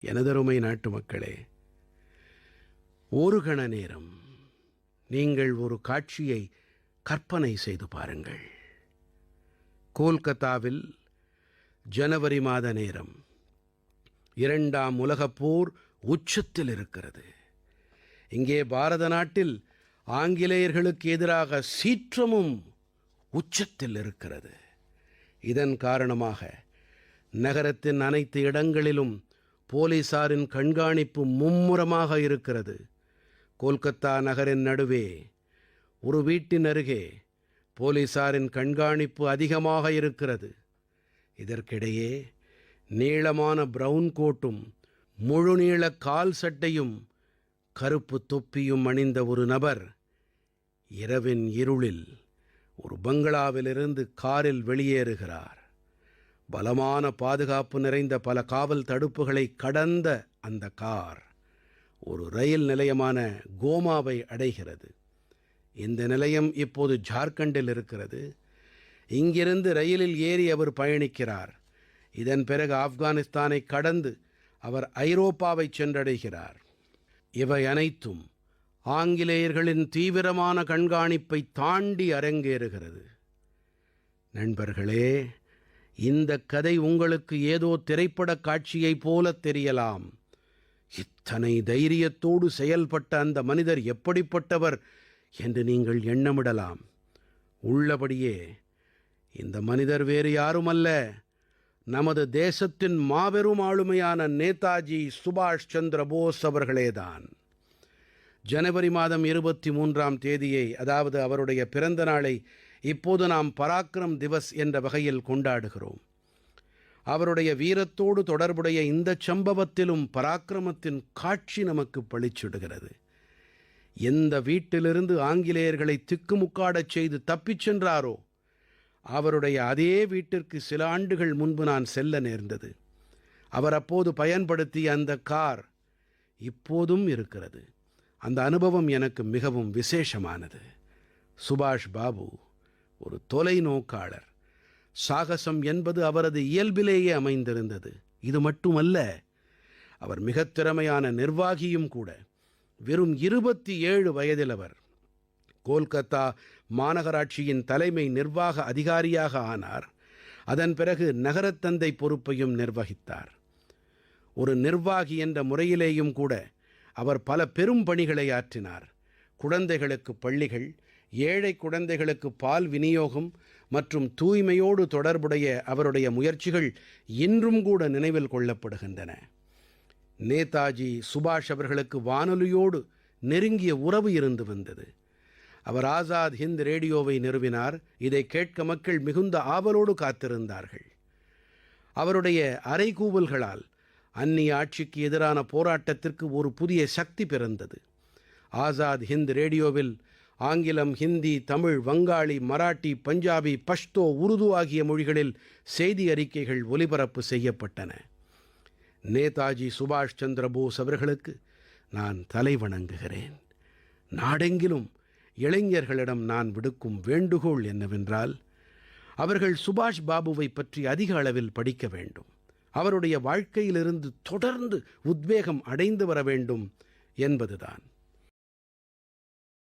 எனதருமை நாட்டுமக்களே, ஒரு கண நேரம் நீங்கள் ஒரு காட்சியை கற்பனை செய்து பாருங்கள். கோல்கத்தாவில் ஜனவரி மாத நேரம். 2ஆம் உலகப் போர் உச்சத்தில் இருக்கிறது. இங்கே பாரத நாட்டில் ஆங்கிலேயர்களுக்கு எதிராக சீற்றமும் உச்சத்தில் இருக்கிறது. இதன் காரணமாக நகரத்தின் அனைத்து இடங்களிலும் போலீசாரின் கண்காணிப்பு மும்முரமாக இருக்கிறது. கோல்கத்தா நகரின் நடுவே ஒரு வீட்டின் அருகே போலீசாரின் கண்காணிப்பு அதிகமாக இருக்கிறது. இதற்கிடையே நீளமான பிரவுன் கோட்டும் முழுநீள கால் சட்டையும் கருப்பு தொப்பியும் அணிந்த ஒரு நபர் இரவின் இருளில் ஒரு பங்களாவிலிருந்து காரில் வெளியேறுகிறார். பலமான பாதுகாப்பு நிறைந்த பல காவல் தடுப்புகளை கடந்த அந்த கார் ஒரு ரயில் நிலையமான கோமாவை அடைகிறது. இந்த நிலையம் இப்போது ஜார்க்கண்டில் இருக்கிறது. இங்கிருந்து ரயிலில் ஏறி அவர் பயணிக்கிறார். இதன் பிறகு ஆப்கானிஸ்தானை கடந்து அவர் ஐரோப்பாவை சென்றடைகிறார். இவை அனைத்தும் ஆங்கிலேயர்களின் தீவிரமான கண்காணிப்பை தாண்டி அரங்கேறுகிறது. நண்பர்களே, இந்த கதை உங்களுக்கு ஏதோ திரைப்படக் காட்சியைப் போல தெரியலாம். இத்தனை தைரியத்தோடு செயல்பட்ட அந்த மனிதர் எப்படிப்பட்டவர் என்று நீங்கள் எண்ணமிடலாம். உள்ளபடியே இந்த மனிதர் வேறு யாருமல்ல, நமது தேசத்தின் மாபெரும் ஆளுமையான நேதாஜி சுபாஷ் சந்திர போஸ் அவர்களேதான். ஜனவரி மாதம் 23ஆம் தேதியை, அதாவது அவருடைய பிறந்த நாளை இப்போது நாம் பராக்கிரம் திவஸ் என்ற வகையில் கொண்டாடுகிறோம். அவருடைய வீரத்தோடு தொடர்புடைய இந்தச் சம்பவத்திலும் பராக்கிரமத்தின் காட்சி நமக்கு பளிச்சிடுகிறது. எந்த வீட்டிலிருந்து ஆங்கிலேயர்களை திக்குமுக்காடச் செய்து தப்பிச் சென்றாரோ அவருடைய அதே வீட்டிற்கு சில ஆண்டுகள் முன்பு நான் செல்ல நேர்ந்தது. அவர் அப்போது பயன்படுத்திய அந்த கார் இப்போதும் இருக்கிறது. அந்த அனுபவம் எனக்கு மிகவும் விசேஷமானது. சுபாஷ் பாபு ஒரு தொலைநோக்காளர். சாகசம் என்பது அவரது இயல்பிலேயே அமைந்திருந்தது. இது மட்டுமல்ல, அவர் மிகத் திறமையான நிர்வாகியும் கூட. வெறும் 27 வயதில் அவர் கோல்கத்தா மாநகராட்சியின் தலைமை நிர்வாக அதிகாரியாக ஆனார். அதன் பிறகு நகரத்தந்தை பொறுப்பையும் நிர்வகித்தார். ஒரு நிர்வாகி என்ற முறையிலேயும் கூட அவர் பல பெரும் பணிகளை ஆற்றினார். குழந்தைகளுக்கு பள்ளிகள், ஏழை குழந்தைகளுக்கு பால் விநியோகம் மற்றும் தூய்மையோடு தொடர்புடைய அவருடைய முயற்சிகள் இன்றும் கூட நினைவில் கொள்ளப்படுகின்றன. நேதாஜி சுபாஷ் அவர்களுக்கு வானொலியோடு நெருங்கிய உறவு இருந்து வந்தது. அவர் ஆசாத் ஹிந்த் ரேடியோவை நிறுவினார். இதை கேட்க மக்கள் மிகுந்த ஆவலோடு காத்திருந்தார்கள். அவருடைய அறைகூவல்களால் அந்நிய ஆட்சிக்கு எதிரான போராட்டத்திற்கு ஒரு புதிய சக்தி பிறந்தது. ஆசாத் ஹிந்த் ரேடியோவில் ஆங்கிலம், ஹிந்தி, தமிழ், வங்காளி, மராட்டி, பஞ்சாபி, பஷ்தோ, உருது ஆகிய மொழிகளில் செய்தி அறிக்கைகள் ஒலிபரப்பு செய்யப்பட்டன. நேதாஜி சுபாஷ் சந்திர போஸ் அவர்களுக்கு நான் தலை வணங்குகிறேன். நாடெங்கிலும் இளைஞர்களிடம் நான் விடுக்கும் வேண்டுகோள் என்னவென்றால், அவர்கள் சுபாஷ் பாபுவை பற்றி அதிக அளவில் படிக்க வேண்டும். அவருடைய வாழ்க்கையிலிருந்து தொடர்ந்து உத்வேகம் அடைந்து வர வேண்டும் என்பதுதான்.